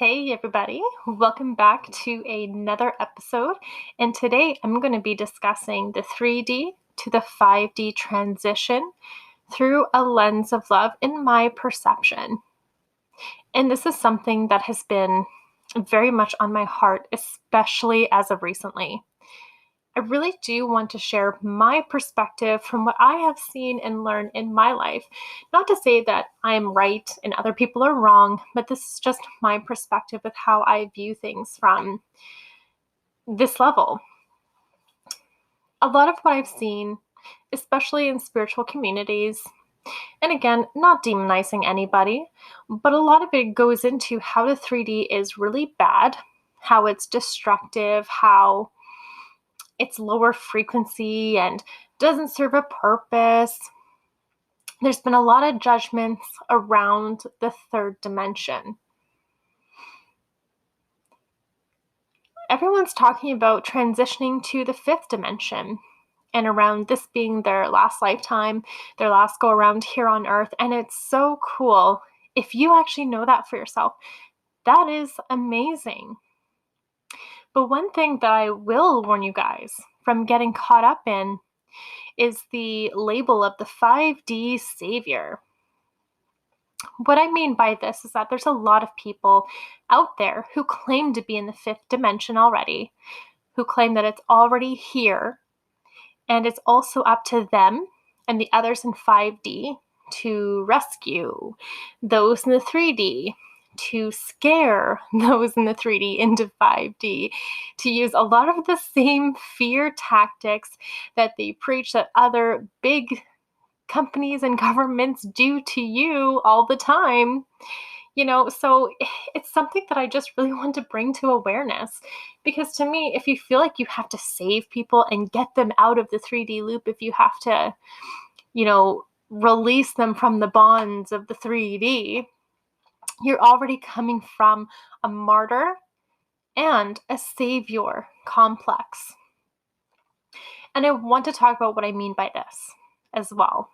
Hey everybody, welcome back to another episode. And today I'm going to be discussing the 3D to the 5D transition through a lens of love in my perception. And this is something that has been very much on my heart, especially as of recently. I really do want to share my perspective from what I have seen and learned in my life. Not to say that I'm right and other people are wrong, but this is just my perspective with how I view things from this level. A lot of what I've seen, especially in spiritual communities, and again, not demonizing anybody, but a lot of it goes into how the 3D is really bad, how it's destructive, how it's lower frequency and doesn't serve a purpose. There's been a lot of judgments around the third dimension. Everyone's talking about transitioning to the fifth dimension and around this being their last lifetime, their last go around here on Earth. And it's so cool. If you actually know that for yourself, that is amazing. But one thing that I will warn you guys from getting caught up in is the label of the 5D savior. What I mean by this is that there's a lot of people out there who claim to be in the fifth dimension already, who claim that it's already here, and it's also up to them and the others in 5D to rescue those in the 3D, to scare those in the 3D into 5D, to use a lot of the same fear tactics that they preach that other big companies and governments do to you all the time. So it's something that I just really want to bring to awareness, because to me, if you feel like you have to save people and get them out of the 3D loop, if you have to, release them from the bonds of the 3D, you're already coming from a martyr and a savior complex. And I want to talk about what I mean by this as well.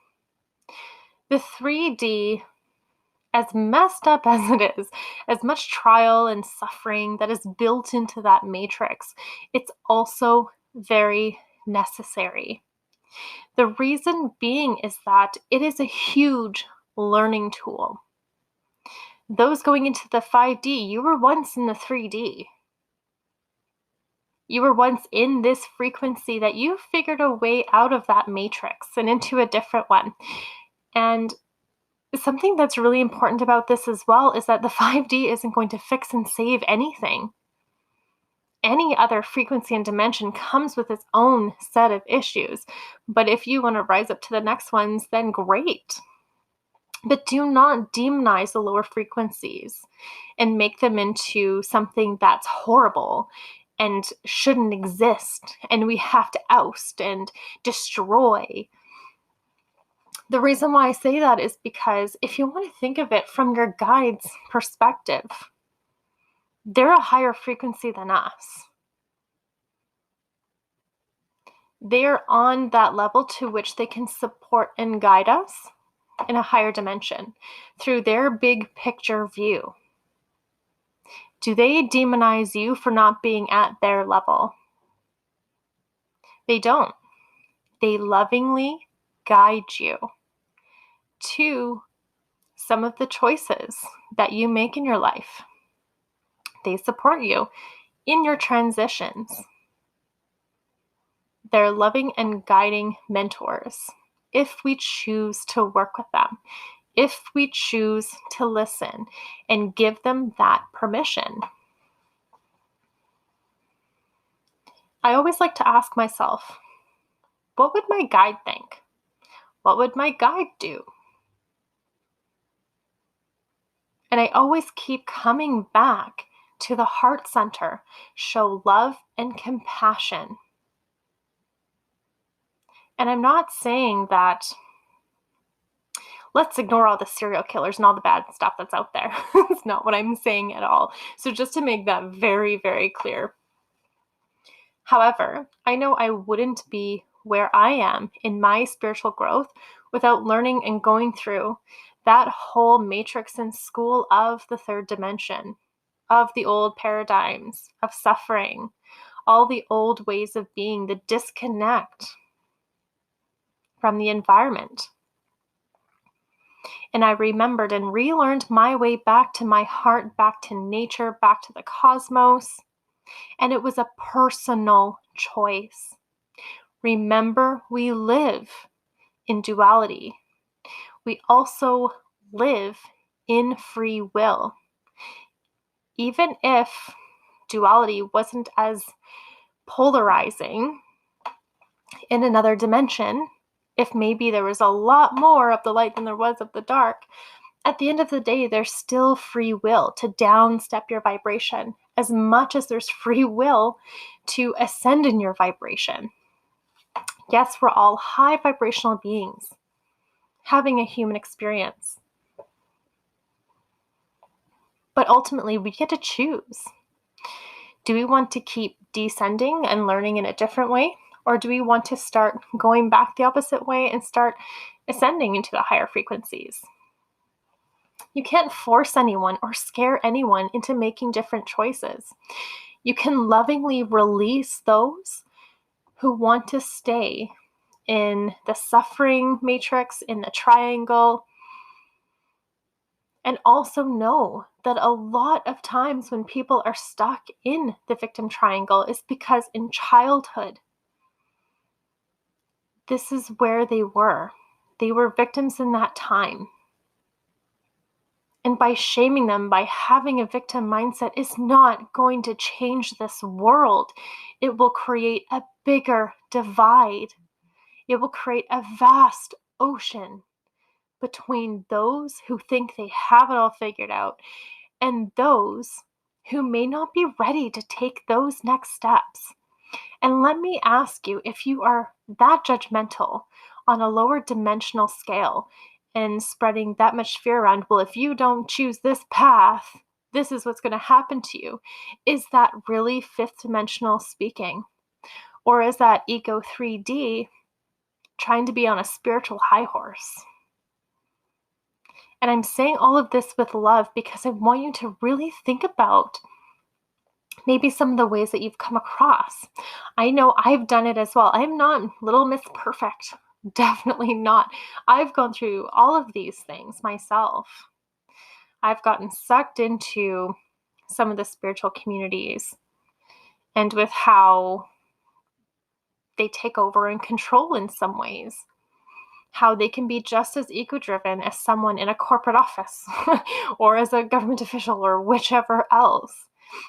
The 3D, as messed up as it is, as much trial and suffering that is built into that matrix, it's also very necessary. The reason being is that it is a huge learning tool. Those going into the 5D, you were once in the 3D. You were once in this frequency that you figured a way out of that matrix and into a different one. And something that's really important about this as well is that the 5D isn't going to fix and save anything. Any other frequency and dimension comes with its own set of issues. But if you want to rise up to the next ones, then great. But do not demonize the lower frequencies and make them into something that's horrible and shouldn't exist and we have to oust and destroy. The reason why I say that is because if you want to think of it from your guide's perspective, they're a higher frequency than us. They're on that level to which they can support and guide us in a higher dimension through their big picture view. Do they demonize you for not being at their level? They don't. They lovingly guide you to some of the choices that you make in your life. They support you in your transitions. They're loving and guiding mentors if we choose to work with them, if we choose to listen and give them that permission. I always like to ask myself, what would my guide think? What would my guide do? And I always keep coming back to the heart center. Show love and compassion. And I'm not saying that let's ignore all the serial killers and all the bad stuff that's out there. It's not what I'm saying at all. So just to make that very, very clear. However, I know I wouldn't be where I am in my spiritual growth without learning and going through that whole matrix and school of the third dimension. of the old paradigms of suffering, all the old ways of being, the disconnect from the environment. And I remembered and relearned my way back to my heart, back to nature, back to the cosmos. And it was a personal choice. Remember, we live in duality. We also live in free will. Even if duality wasn't as polarizing in another dimension, if maybe there was a lot more of the light than there was of the dark, at the end of the day, there's still free will to downstep your vibration as much as there's free will to ascend in your vibration. Yes, we're all high vibrational beings having a human experience. But ultimately, we get to choose. Do we want to keep descending and learning in a different way? Or do we want to start going back the opposite way and start ascending into the higher frequencies? You can't force anyone or scare anyone into making different choices. You can lovingly release those who want to stay in the suffering matrix, in the triangle, and also know that a lot of times when people are stuck in the victim triangle is because in childhood, this is where they were. They were victims in that time. And by shaming them, by having a victim mindset, is not going to change this world. It will create a bigger divide. It will create a vast ocean between those who think they have it all figured out and those who may not be ready to take those next steps. And let me ask you, if you are that judgmental on a lower dimensional scale and spreading that much fear around, well, if you don't choose this path, this is what's going to happen to you. Is that really fifth dimensional speaking? Or is that ego 3D trying to be on a spiritual high horse? And I'm saying all of this with love because I want you to really think about maybe some of the ways that you've come across. I know I've done it as well. I'm not Little Miss Perfect. Definitely not. I've gone through all of these things myself. I've gotten sucked into some of the spiritual communities and with how they take over and control in some ways. How they can be just as ego-driven as someone in a corporate office or as a government official or whichever else.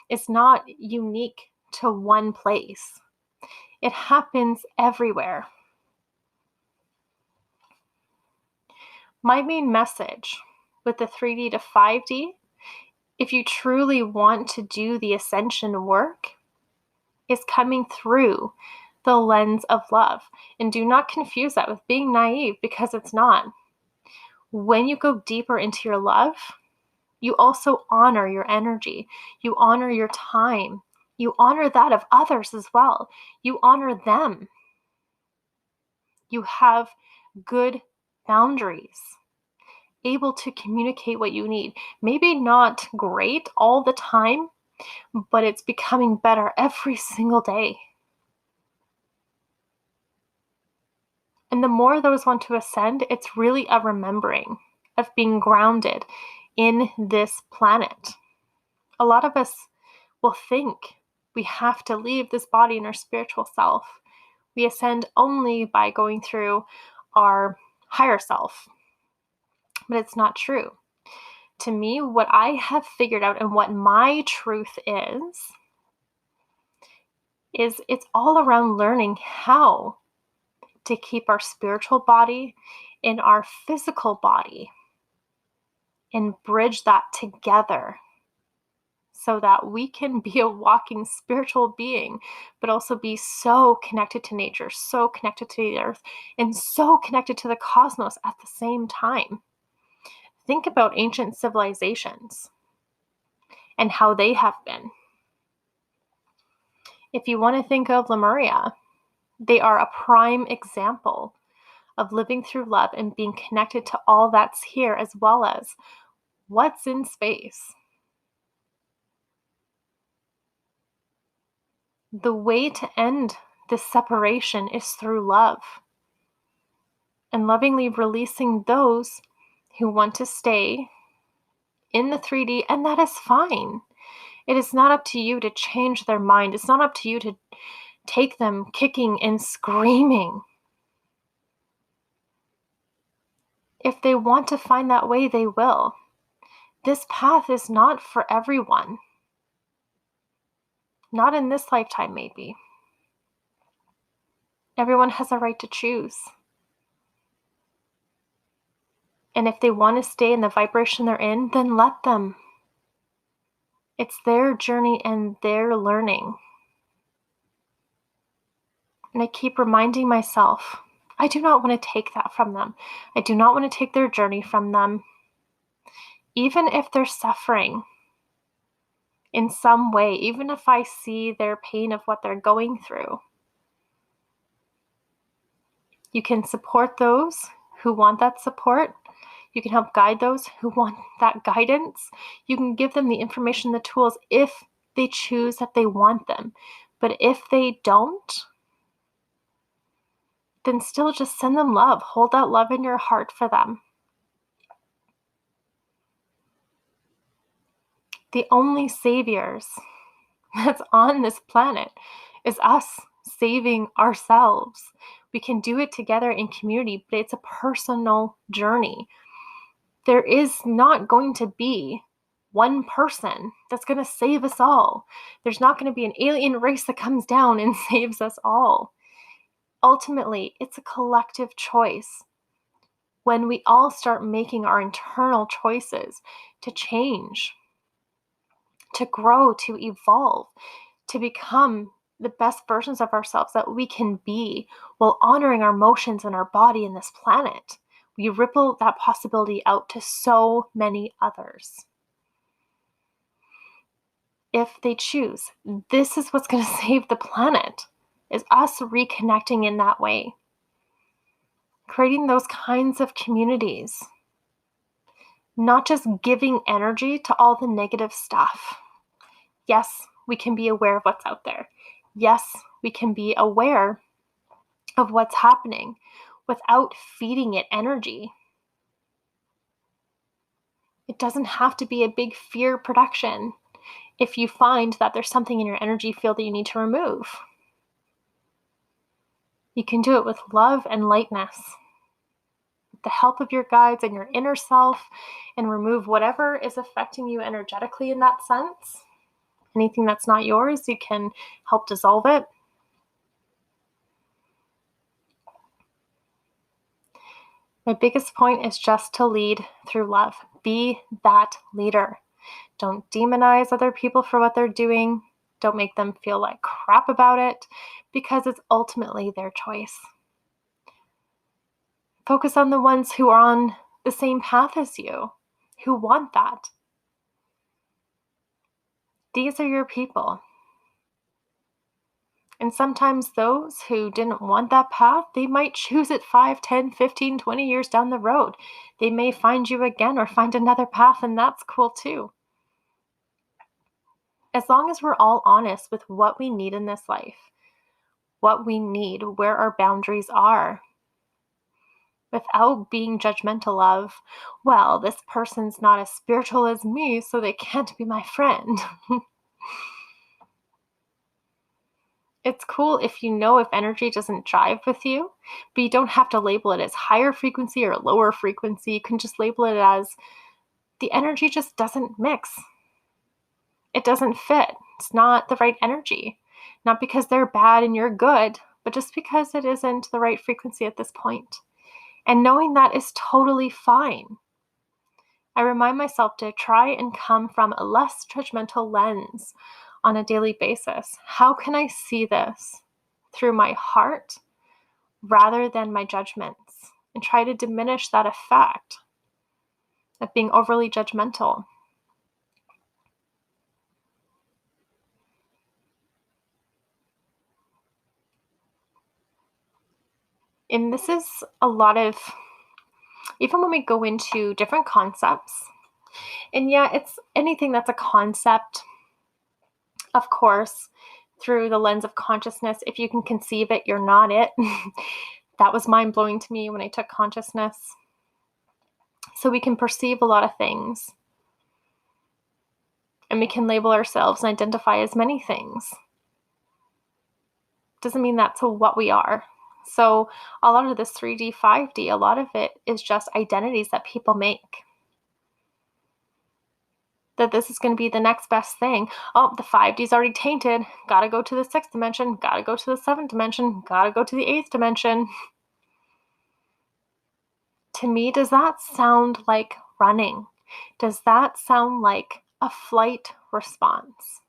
It's not unique to one place. It happens everywhere. My main message with the 3D to 5D, if you truly want to do the ascension work, is coming through the lens of love. And do not confuse that with being naive, because it's not. When you go deeper into your love, you also honor your energy. You honor your time. You honor that of others as well. You honor them. You have good boundaries, able to communicate what you need. Maybe not great all the time, but it's becoming better every single day. And the more those want to ascend, it's really a remembering of being grounded in this planet. A lot of us will think we have to leave this body and our spiritual self. We ascend only by going through our higher self. But it's not true. To me, what I have figured out and what my truth is it's all around learning how to keep our spiritual body in our physical body and bridge that together so that we can be a walking spiritual being, but also be so connected to nature, so connected to the earth, and so connected to the cosmos at the same time. Think about ancient civilizations and how they have been. If you want to think of Lemuria, they are a prime example of living through love and being connected to all that's here, as well as what's in space. The way to end this separation is through love, and lovingly releasing those who want to stay in the 3D, and that is fine. It is not up to you to change their mind. It's not up to you to take them kicking and screaming. If they want to find that way, they will. This path is not for everyone. Not in this lifetime, maybe. Everyone has a right to choose. And if they want to stay in the vibration they're in, then let them. It's their journey and their learning. And I keep reminding myself, I do not want to take that from them. I do not want to take their journey from them. Even if they're suffering in some way, even if I see their pain of what they're going through. You can support those who want that support. You can help guide those who want that guidance. You can give them the information, the tools, if they choose that they want them. But if they don't, then still just send them love. Hold that love in your heart for them. The only saviors that's on this planet is us saving ourselves. We can do it together in community, but it's a personal journey. There is not going to be one person that's going to save us all. There's not going to be an alien race that comes down and saves us all. Ultimately, it's a collective choice. When we all start making our internal choices to change, to grow, to evolve, to become the best versions of ourselves that we can be while honoring our emotions and our body in this planet, we ripple that possibility out to so many others. If they choose, this is what's going to save the planet, is us reconnecting in that way. Creating those kinds of communities. Not just giving energy to all the negative stuff. Yes, we can be aware of what's out there. Yes, we can be aware of what's happening without feeding it energy. It doesn't have to be a big fear production if you find that there's something in your energy field that you need to remove. You can do it with love and lightness, with the help of your guides and your inner self, and remove whatever is affecting you energetically in that sense. Anything that's not yours, you can help dissolve it. My biggest point is just to lead through love. Be that leader. Don't demonize other people for what they're doing. Don't make them feel like crap about it, because it's ultimately their choice. Focus on the ones who are on the same path as you, who want that. These are your people. And sometimes those who didn't want that path, they might choose it 5, 10, 15, 20 years down the road. They may find you again or find another path, and that's cool too. As long as we're all honest with what we need in this life, what we need, where our boundaries are, without being judgmental of, well, this person's not as spiritual as me, so they can't be my friend. It's cool if you know if energy doesn't jive with you, but you don't have to label it as higher frequency or lower frequency. You can just label it as the energy just doesn't mix. It doesn't fit. It's not the right energy. Not because they're bad and you're good, but just because it isn't the right frequency at this point. And knowing that is totally fine. I remind myself to try and come from a less judgmental lens on a daily basis. How can I see this through my heart rather than my judgments, and try to diminish that effect of being overly judgmental? And this is a lot of, even when we go into different concepts, and yeah, it's anything that's a concept, of course, through the lens of consciousness. If you can conceive it, you're not it. That was mind-blowing to me when I took consciousness. So we can perceive a lot of things. And we can label ourselves and identify as many things. Doesn't mean that's what we are. So a lot of this 3D, 5D, a lot of it is just identities that people make. That this is going to be the next best thing. Oh, the 5D is already tainted. Gotta go to the 6th dimension. Gotta go to the 7th dimension. Gotta go to the 8th dimension. To me, does that sound like running? Does that sound like a flight response?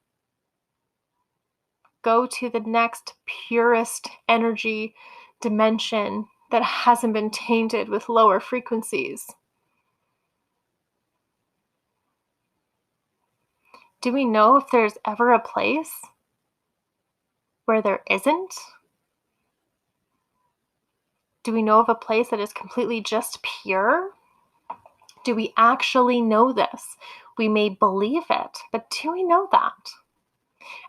Go to the next purest energy dimension that hasn't been tainted with lower frequencies. Do we know if there's ever a place where there isn't? Do we know of a place that is completely just pure? Do we actually know this? We may believe it, but do we know that?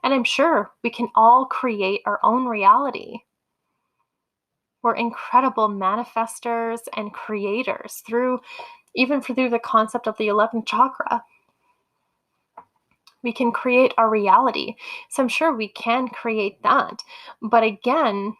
And I'm sure we can all create our own reality. We're incredible manifestors and creators even through the concept of the 11th chakra. We can create our reality. So I'm sure we can create that. But again,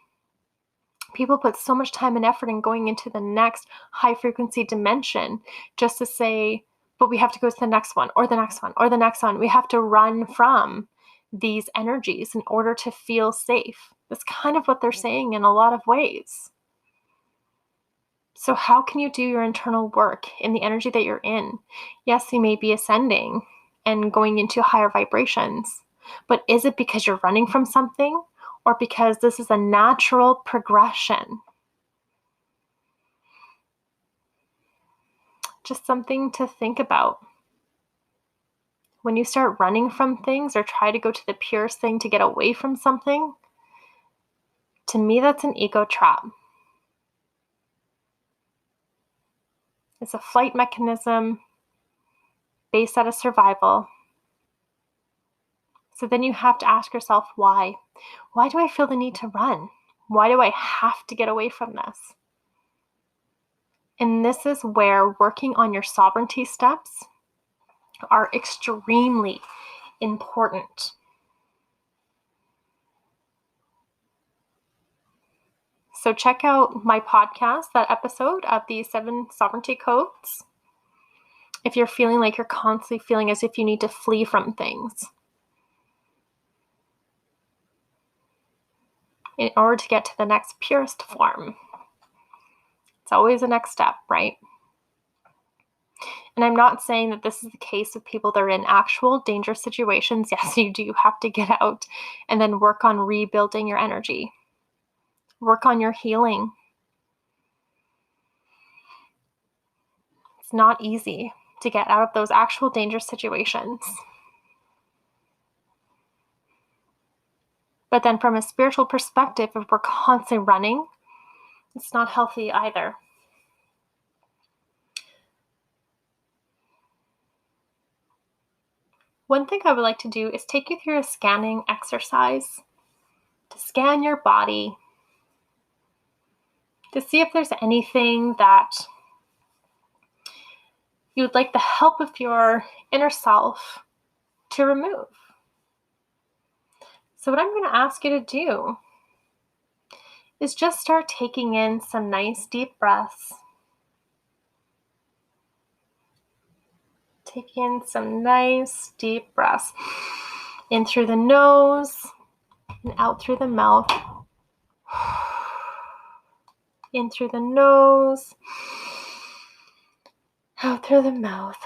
people put so much time and effort in going into the next high frequency dimension just to say, but we have to go to the next one or the next one or the next one. We have to run from these energies in order to feel safe. That's kind of what they're saying in a lot of ways. So how can you do your internal work in the energy that you're in? Yes, you may be ascending and going into higher vibrations, but is it because you're running from something or because this is a natural progression? Just something to think about. When you start running from things or try to go to the purest thing to get away from something, to me, that's an ego trap. It's a flight mechanism based out of survival. So then you have to ask yourself, why? Why do I feel the need to run? Why do I have to get away from this? And this is where working on your sovereignty steps are extremely important. So check out my podcast, that episode of the 7 sovereignty codes. If you're feeling like you're constantly feeling as if you need to flee from things in order to get to the next purest form. It's always the next step, right? And I'm not saying that this is the case with people that are in actual dangerous situations. Yes, you do have to get out and then work on rebuilding your energy. Work on your healing. It's not easy to get out of those actual dangerous situations. But then from a spiritual perspective, if we're constantly running, it's not healthy either. One thing I would like to do is take you through a scanning exercise to scan your body to see if there's anything that you would like the help of your inner self to remove. So what I'm going to ask you to do is just start taking in some nice deep breaths. Take in some nice deep breaths. In through the nose and out through the mouth. In through the nose, out through the mouth.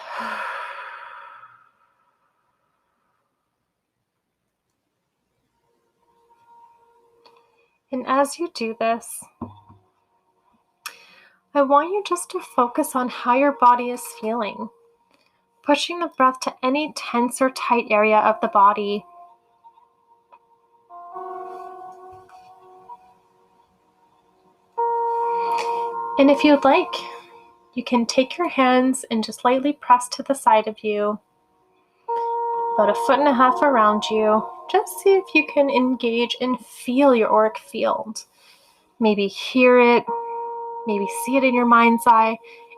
And as you do this, I want you just to focus on how your body is feeling, pushing the breath to any tense or tight area of the body. And if you'd like, you can take your hands and just lightly press to the side of you about 1.5 feet around you. Just see if you can engage and feel your auric field. Maybe hear it, maybe see it in your mind's eye.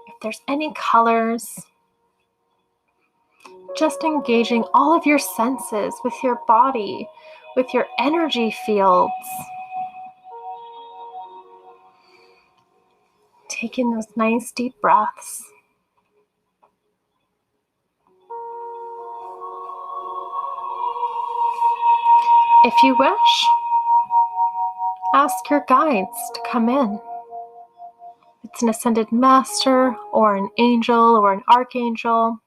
If there's any colors, just engaging all of your senses with your body, with your energy fields. Taking those nice deep breaths. If you wish, ask your guides to come in. If it's an ascended master or an angel or an archangel,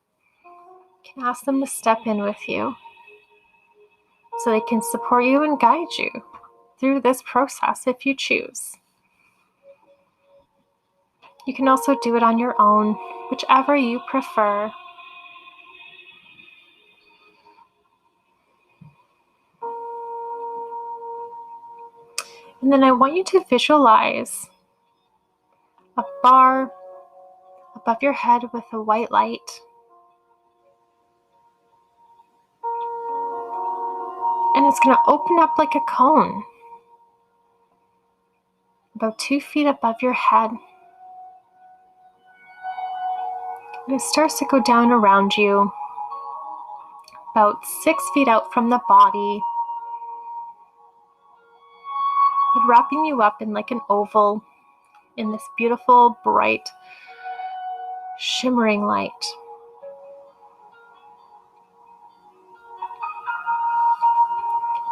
you can ask them to step in with you so they can support you and guide you through this process if you choose. You can also do it on your own, whichever you prefer. And then I want you to visualize a bar above your head with a white light. And it's going to open up like a cone, about 2 feet above your head. And it starts to go down around you, about 6 feet out from the body, but wrapping you up in like an oval in this beautiful, bright, shimmering light.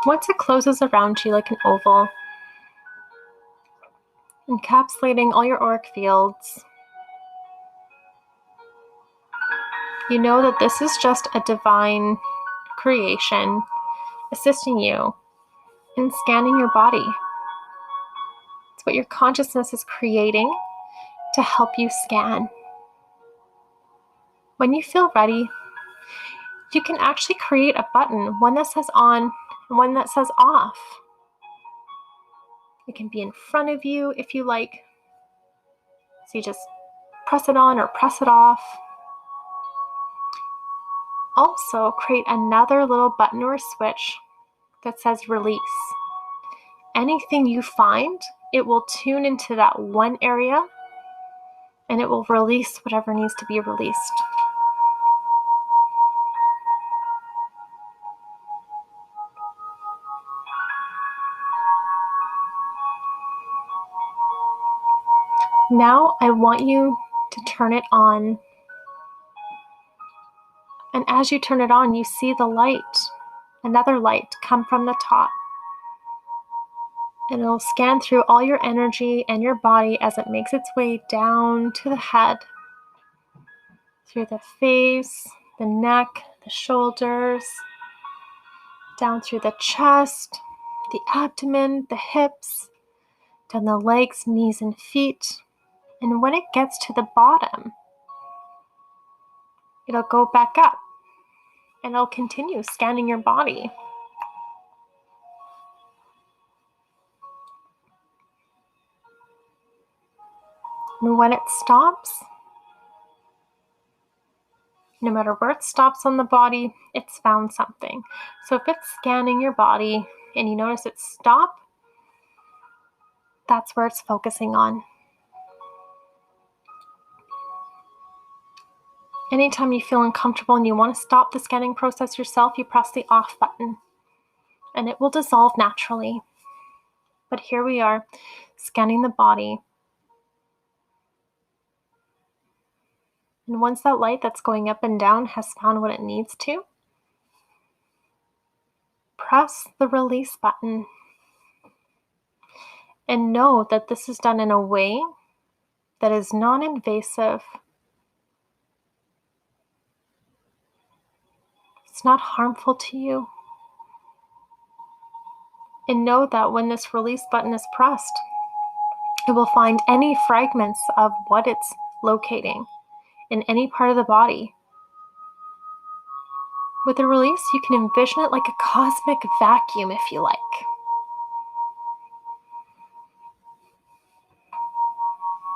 Once it closes around you like an oval, encapsulating all your auric fields, you know that this is just a divine creation assisting you in scanning your body. It's what your consciousness is creating to help you scan. When you feel ready, you can actually create a button, one that says on and one that says off. It can be in front of you if you like. So you just press it on or press it off. Also, create another little button or switch that says release. Anything you find, it will tune into that one area and it will release whatever needs to be released. Now I want you to turn it on. And as you turn it on, you see the light, another light come from the top. And it'll scan through all your energy and your body as it makes its way down to the head, through the face, the neck, the shoulders, down through the chest, the abdomen, the hips, down the legs, knees, and feet. And when it gets to the bottom, it'll go back up and it'll continue scanning your body. And when it stops, no matter where it stops on the body, it's found something. So if it's scanning your body and you notice it stop, that's where it's focusing on. Anytime you feel uncomfortable and you want to stop the scanning process yourself, you press the off button and it will dissolve naturally. But here we are, scanning the body. And once that light that's going up and down has found what it needs to, press the release button. And know that this is done in a way that is non-invasive. It's not harmful to you. And know that when this release button is pressed, it will find any fragments of what it's locating in any part of the body. With the release, you can envision it like a cosmic vacuum, if you like.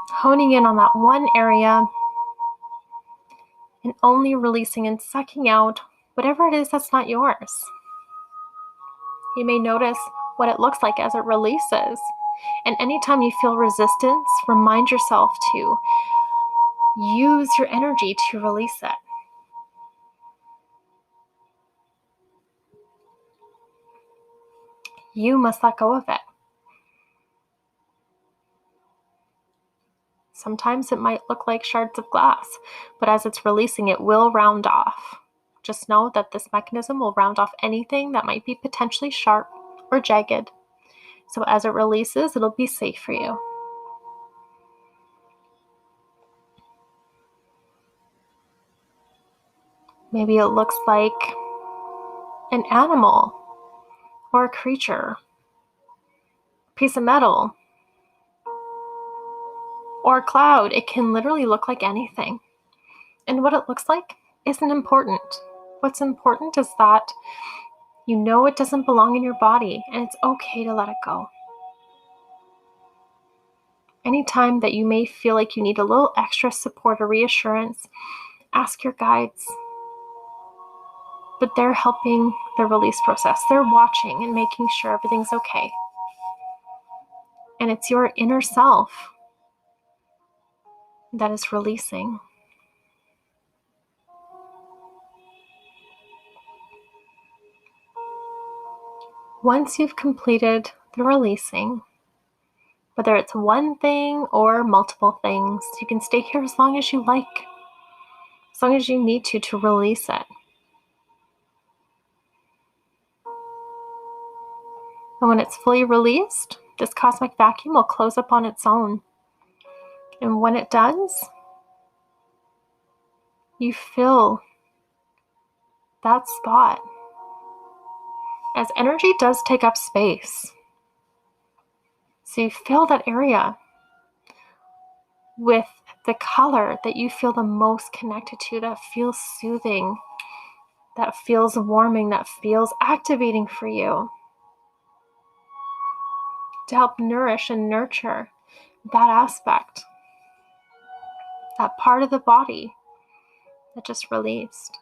Honing in on that one area and only releasing and sucking out whatever it is that's not yours. You may notice what it looks like as it releases. And anytime you feel resistance, remind yourself to use your energy to release it. You must let go of it. Sometimes it might look like shards of glass, but as it's releasing, it will round off. Just know that this mechanism will round off anything that might be potentially sharp or jagged. So as it releases, it'll be safe for you. Maybe it looks like an animal or a creature, a piece of metal, or a cloud. It can literally look like anything. And what it looks like isn't important. What's important is that you know it doesn't belong in your body, and it's okay to let it go. Anytime that you may feel like you need a little extra support or reassurance, ask your guides. But they're helping the release process. They're watching and making sure everything's okay. And it's your inner self that is releasing. Once you've completed the releasing, whether it's one thing or multiple things, you can stay here as long as you like, as long as you need to release it. And when it's fully released, this cosmic vacuum will close up on its own. And when it does, you fill that spot. As energy does take up space, so you fill that area with the color that you feel the most connected to, that feels soothing, that feels warming, that feels activating for you, to help nourish and nurture that aspect, that part of the body that just released,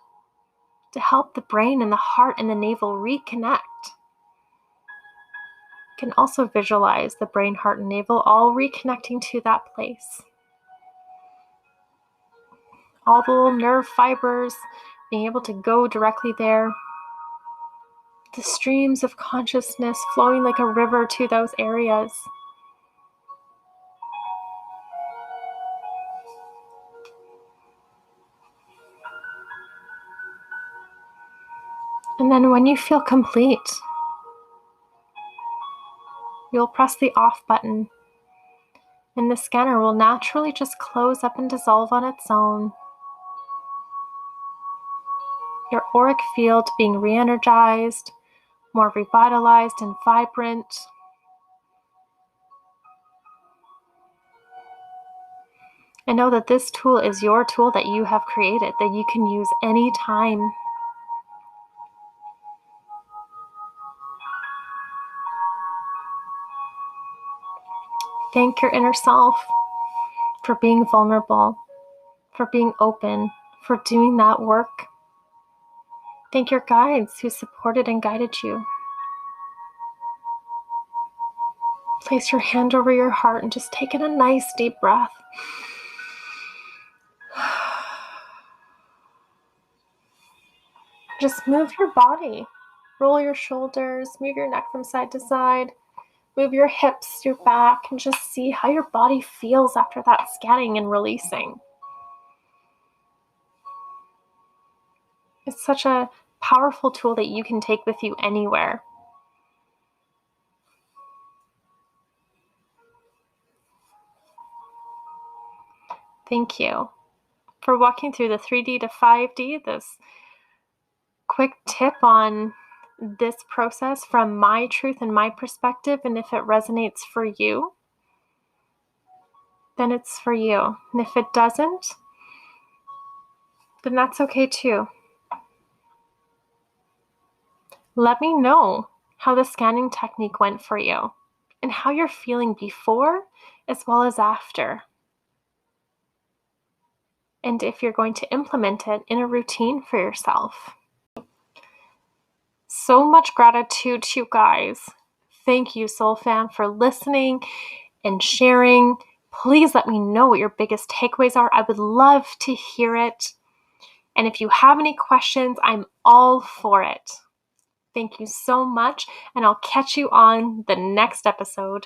to help the brain and the heart and the navel reconnect. You can also visualize the brain, heart, and navel all reconnecting to that place. All the little nerve fibers being able to go directly there. The streams of consciousness flowing like a river to those areas. And then when you feel complete, you'll press the off button, and the scanner will naturally just close up and dissolve on its own. Your auric field being re-energized, more revitalized and vibrant. And know that this tool is your tool that you have created, that you can use anytime. Thank your inner self for being vulnerable, for being open, for doing that work. Thank your guides who supported and guided you. Place your hand over your heart and just take in a nice deep breath. Just move your body. Roll your shoulders, move your neck from side to side, move your hips, your back, and just see how your body feels after that scanning and releasing. It's such a powerful tool that you can take with you anywhere. Thank you for walking through the 3D to 5D, this quick tip on this process from my truth and my perspective. And if it resonates for you, then it's for you. And if it doesn't, then that's okay too. Let me know how the scanning technique went for you and how you're feeling before as well as after. And if you're going to implement it in a routine for yourself. so much gratitude to you guys. Thank you, Soul Fam, for listening and sharing. Please let me know what your biggest takeaways are. I would love to hear it. And if you have any questions, I'm all for it. Thank you so much, and I'll catch you on the next episode.